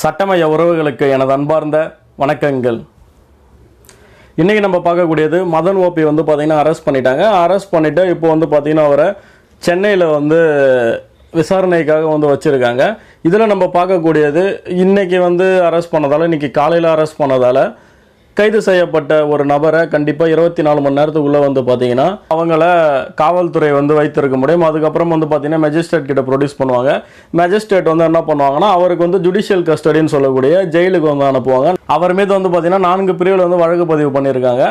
சட்டமய உறவுகளுக்கு எனது அன்பார்ந்த வணக்கங்கள். இன்றைக்கி நம்ம பார்க்கக்கூடியது மதன் ஓபி வந்து பார்த்திங்கன்னா அரெஸ்ட் பண்ணிட்டாங்க. அரெஸ்ட் பண்ணிவிட்டு இப்போ வந்து பார்த்திங்கன்னா அவரை சென்னையில் வந்து விசாரணைக்காக வந்து வச்சுருக்காங்க. இதில் நம்ம பார்க்கக்கூடியது இன்றைக்கி வந்து அரெஸ்ட் பண்ணதால், இன்றைக்கி காலையில் அரெஸ்ட் பண்ணதால் கைது செய்யப்பட்ட ஒரு நபரை கண்டிப்பாக 24 மணி நேரத்துக்குள்ளே வந்து பார்த்திங்கன்னா அவங்கள காவல்துறை வந்து வைத்திருக்க முடியும். அதுக்கப்புறம் வந்து பார்த்திங்கன்னா மெஜிஸ்ட்ரேட் கிட்ட ப்ரொடியூஸ் பண்ணுவாங்க. மெஜிஸ்ட்ரேட் வந்து என்ன பண்ணுவாங்கன்னா அவருக்கு வந்து ஜுடிஷியல் கஸ்டடின்னு சொல்லக்கூடிய ஜெயிலுக்கு வந்து அனுப்புவாங்க. அவர் மீது வந்து பார்த்திங்கன்னா 4 பிரிவில் வந்து வழக்கு பதிவு பண்ணியிருக்காங்க.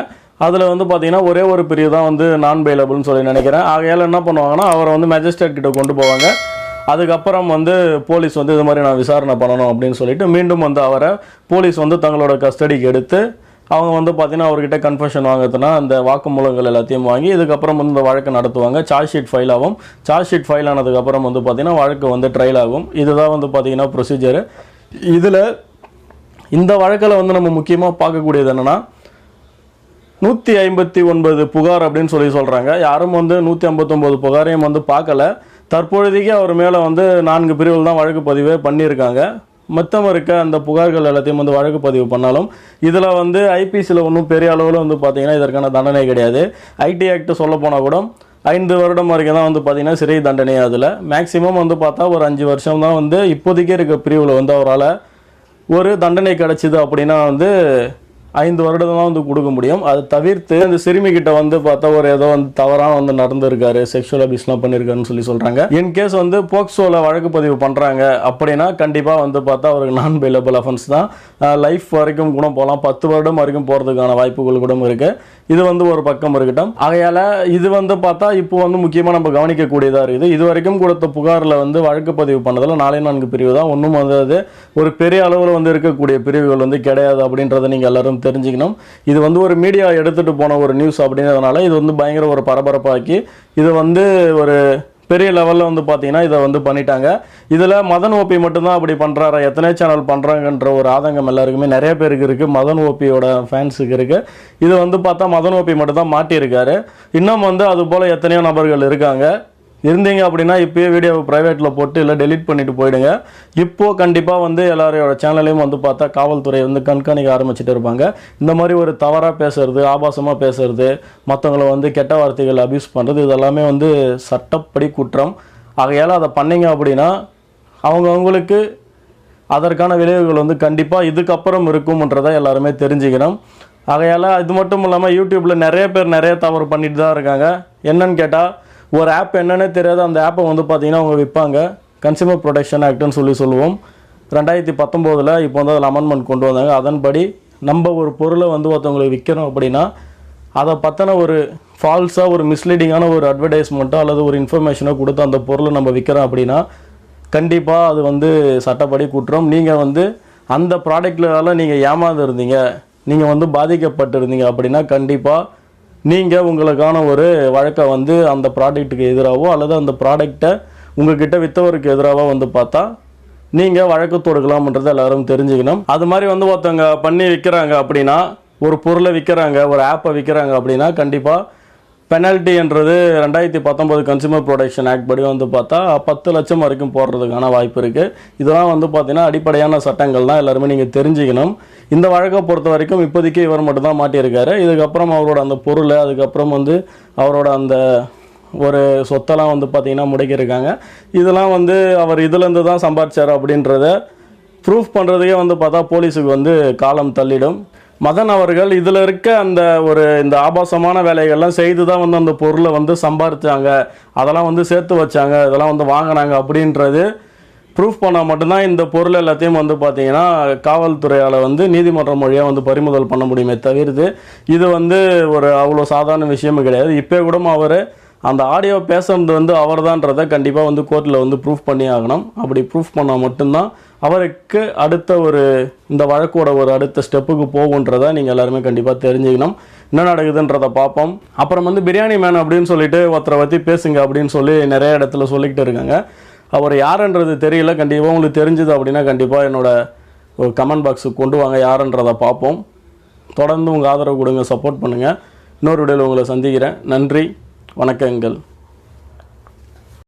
அதில் வந்து பார்த்திங்கன்னா ஒரே ஒரு பிரிவு தான் வந்து நான் பெயிலபிள்னு சொல்லி நினைக்கிறேன். ஆகையால் என்ன பண்ணுவாங்கன்னா அவரை வந்து மெஜிஸ்ட்ரேட் கிட்ட கொண்டு போவாங்க. அதுக்கப்புறம் வந்து போலீஸ் வந்து இது மாதிரி நான் விசாரணை பண்ணணும் அப்படின்னு சொல்லிட்டு மீண்டும் வந்து அவரை போலீஸ் வந்து தங்களோட கஸ்டடிக்கு எடுத்து அவங்க வந்து பார்த்திங்கன்னா அவர்கிட்ட கன்ஃபெஷன் வாங்குறதுனா அந்த வாக்குமூலங்கள் எல்லாத்தையும் வாங்கி இதுக்கப்புறம் வந்து இந்த வழக்கு நடத்துவாங்க. சார்ஜ் ஷீட் ஃபைல் ஆகும். சார்ஜ் ஷீட் ஃபைல் ஆனதுக்கப்புறம் வந்து பார்த்திங்கன்னா வழக்கு வந்து ட்ரையல் ஆகும். இதுதான் வந்து பார்த்திங்கன்னா ப்ரொசீஜரு. இதில் இந்த வழக்கில் வந்து நம்ம முக்கியமாக பார்க்கக்கூடியது என்னென்னா 159 புகார் அப்படின்னு சொல்கிறாங்க. யாரும் வந்து 159 புகாரையும் வந்து பார்க்கல. தற்பொழுதைக்கு அவர் மேலே வந்து 4 பிரிவில் தான் வழக்கு பதிவே பண்ணியிருக்காங்க. மொத்தம் இருக்க அந்த புகார்கள் எல்லாத்தையும் வந்து வழக்கு பதிவு பண்ணாலும் இதில் வந்து ஐபிசியில் ஒன்றும் பெரிய அளவில் வந்து பார்த்திங்கன்னா இதற்கான தண்டனை கிடையாது. ஐடி ஆக்ட் சொல்ல போனால் கூட 5 வருடம் வரைக்கும் தான் வந்து பார்த்திங்கன்னா சிறை தண்டனை. அதில் மேக்ஸிமம் வந்து பார்த்தா ஒரு 5 வருஷம் தான் வந்து இப்போதைக்கே இருக்க பிரிவில் வந்து அவரால் ஒரு தண்டனை கிடச்சிது அப்படின்னா வந்து 5 வருடம் தான் வந்து கொடுக்க முடியும். அது தவிர்த்து அந்த சிறுமிகிட்ட வந்து பார்த்தா ஒரு ஏதோ வந்து தவறாக வந்து நடந்திருக்காரு, செக்ஷுவல் அபியூஸ்லாம் பண்ணியிருக்காருன்னு சொல்கிறாங்க. இன்கேஸ் வந்து போக்சோவில் வழக்கு பதிவு பண்ணுறாங்க அப்படின்னா கண்டிப்பாக வந்து பார்த்தா அவருக்கு நான் பெயிலபிள் அஃபென்ஸ் தான். லைஃப் வரைக்கும் கூட போகலாம், 10 வருடம் வரைக்கும் போகிறதுக்கான வாய்ப்புகள் கூட இருக்குது. இது வந்து ஒரு பக்கம் இருக்கட்டும். ஆகையால் இது வந்து பார்த்தா இப்போ வந்து முக்கியமாக நம்ம கவனிக்கக்கூடியதாக இருக்குது. இது வரைக்கும் கொடுத்த புகாரில் வந்து வழக்கு பதிவு பண்ணதில் 4 பிரிவு தான். ஒன்றும் வந்து அது ஒரு பெரிய அளவில் வந்து இருக்கக்கூடிய பிரிவுகள் வந்து கிடையாது அப்படின்றத நீங்கள் எல்லாரும் தெரிஞ்சுக்கணும். இது வந்து ஒரு மீடியா எடுத்துகிட்டு போன ஒரு நியூஸ் அப்படின்றதுனால இது வந்து பயங்கர ஒரு பரபரப்பாக்கி இது வந்து ஒரு பெரிய லெவலில் வந்து பார்த்தீங்கன்னா இதை வந்து பண்ணிட்டாங்க. இதில் மதன் ஓபி மட்டும்தான் அப்படி பண்ணுறாரா, எத்தனை சேனல் பண்ணுறாங்கன்ற ஒரு ஆதங்கம் எல்லாருக்குமே நிறைய பேருக்கு இருக்குது. மதன் ஓபியோட ஃபேன்ஸுக்கு இருக்குது. இது வந்து பார்த்தா மதன் ஓபி மட்டும்தான் மாட்டியிருக்காரு. இன்னும் வந்து அது போல் எத்தனையோ நபர்கள் இருக்காங்க. இருந்தீங்க அப்படின்னா இப்போயே வீடியோவை ப்ரைவேட்டில் போட்டு இல்லை டெலிட் பண்ணிவிட்டு போயிடுங்க. இப்போது கண்டிப்பாக வந்து எல்லாரோட சேனலையும் வந்து பார்த்தா காவல்துறை வந்து கண்காணிக்க ஆரம்பிச்சுட்டு இருப்பாங்க. இந்த மாதிரி ஒரு தவறாக பேசுறது, ஆபாசமாக பேசுறது, மற்றவங்களை வந்து கெட்ட வார்த்தைகள் அபியூஸ் பண்ணுறது, இதெல்லாமே வந்து சட்டப்படி குற்றம். ஆகையால் அதை பண்ணிங்க அப்படின்னா அவங்களுக்கு அதற்கான விளைவுகள் வந்து கண்டிப்பாக இதுக்கப்புறம் இருக்கும்ன்றதை எல்லாருமே தெரிஞ்சுக்கணும். ஆகையால் இது மட்டும் இல்லாமல் யூடியூப்பில் நிறைய பேர் நிறைய தவறு பண்ணிட்டு தான் இருக்காங்க. என்னன்னு கேட்டால் ஒரு ஆப் என்னன்னே தெரியாது, அந்த ஆப்பை வந்து பார்த்திங்கன்னா அவங்க விற்பாங்க. கன்சியூமர் ப்ரொடெக்ஷன் ஆக்ட்னு சொல்லுவோம். 2019 இப்போ வந்து அதில் அமெண்ட்மெண்ட் கொண்டு வந்தாங்க. அதன்படி நம்ம ஒரு பொருளை வந்து ஒருத்தவங்களுக்கு விற்கிறோம் அப்படின்னா அதை பற்றின ஒரு ஃபால்ஸாக ஒரு மிஸ்லீடிங்கான ஒரு அட்வர்டைஸ்மெண்ட்டோ அல்லது ஒரு இன்ஃபர்மேஷனோ கொடுத்து அந்த பொருளை நம்ம விற்கிறோம் அப்படின்னா கண்டிப்பாக அது வந்து சட்டப்படி குற்றம். நீங்கள் வந்து அந்த ப்ராடக்ட்லால் நீங்கள் ஏமாந்து இருந்தீங்க, நீங்கள் வந்து பாதிக்கப்பட்டிருந்தீங்க அப்படின்னா கண்டிப்பாக நீங்கள் உங்களுக்கான ஒரு வழக்கை வந்து அந்த ப்ராடக்ட்டுக்கு எதிராகவோ அல்லது அந்த ப்ராடக்டை உங்ககிட்ட விற்றவருக்கு எதிராகவோ வந்து பார்த்தா நீங்கள் வழக்கு தொடுக்கலாம்ன்றதை எல்லோரும் தெரிஞ்சுக்கணும். அது மாதிரி வந்து ஒருத்தவங்க பண்ணி விற்கிறாங்க அப்படின்னா, ஒரு பொருளை விற்கிறாங்க, ஒரு ஆப்பை விற்கிறாங்க அப்படின்னா கண்டிப்பாக பெனால்ட்டின்றது 2019 கன்சியூமர் ப்ரொடெக்ஷன் ஆக்ட் படி வந்து பார்த்தா 10 லட்சம் வரைக்கும் போடுறதுக்கான வாய்ப்பு இருக்குது. இதெல்லாம் வந்து பார்த்திங்கன்னா அடிப்படையான சட்டங்கள் தான், எல்லாருமே நீங்கள் தெரிஞ்சுக்கணும். இந்த வழக்கை பொறுத்த வரைக்கும் இப்போதைக்கு இவர் மட்டும்தான் மாட்டியிருக்காரு. இதுக்கப்புறம் அவரோட அந்த பொருளை, அதுக்கப்புறம் வந்து அவரோட அந்த ஒரு சொத்தெல்லாம் வந்து பார்த்திங்கன்னா முடக்கியிருக்காங்க. இதெல்லாம் வந்து அவர் இதுலேருந்து தான் சம்பாதிச்சார் அப்படின்றத ப்ரூஃப் பண்ணுறதுக்கே வந்து பார்த்தா போலீஸுக்கு வந்து காலம் தள்ளிடும். மதன் அவர்கள் இதில் இருக்க அந்த ஒரு இந்த ஆபாசமான வேலைகள்லாம் செய்து தான் வந்து அந்த பொருளை வந்து சம்பாதிச்சாங்க, அதெல்லாம் வந்து சேர்த்து வச்சாங்க, இதெல்லாம் வந்து வாங்கினாங்க அப்படின்றது ப்ரூஃப் பண்ணால் மட்டும்தான் இந்த பொருள் எல்லாத்தையும் வந்து பார்த்திங்கன்னா காவல்துறையால் வந்து நீதிமன்றம் மொழியாக வந்து பறிமுதல் பண்ண முடியுமே தவிர்த்து இது வந்து ஒரு அவ்வளோ சாதாரண விஷயமும் கிடையாது. இப்போ கூட அவர் அந்த ஆடியோ பேசுறது வந்து அவர் தான்றதை கண்டிப்பாக வந்து கோர்ட்டில் வந்து ப்ரூஃப் பண்ணி ஆகணும். அப்படி ப்ரூஃப் பண்ணால் மட்டும்தான் அவருக்கு அடுத்த ஒரு இந்த வழக்கோட ஒரு அடுத்த ஸ்டெப்புக்கு போகுன்றதை நீங்கள் எல்லாருமே கண்டிப்பாக தெரிஞ்சுக்கணும். என்ன நடக்குதுன்றதை பார்ப்போம். அப்புறம் வந்து பிரியாணி மேன் அப்படின்னு சொல்லிட்டு ஒருத்தரை பற்றி பேசுங்க அப்படின்னு சொல்லி நிறைய இடத்துல சொல்லிக்கிட்டு இருக்காங்க. அவர் யாருன்றது தெரியல. கண்டிப்பாக உங்களுக்கு தெரிஞ்சது அப்படின்னா கண்டிப்பாக என்னோட ஒரு கமெண்ட் பாக்ஸுக்கு கொண்டு வாங்க, யாருன்றதை பார்ப்போம். தொடர்ந்து உங்கள் ஆதரவு கொடுங்க, சப்போர்ட் பண்ணுங்கள். இன்னொரு வீடியோவில் உங்களை சந்திக்கிறேன். நன்றி, வணக்கங்கள்.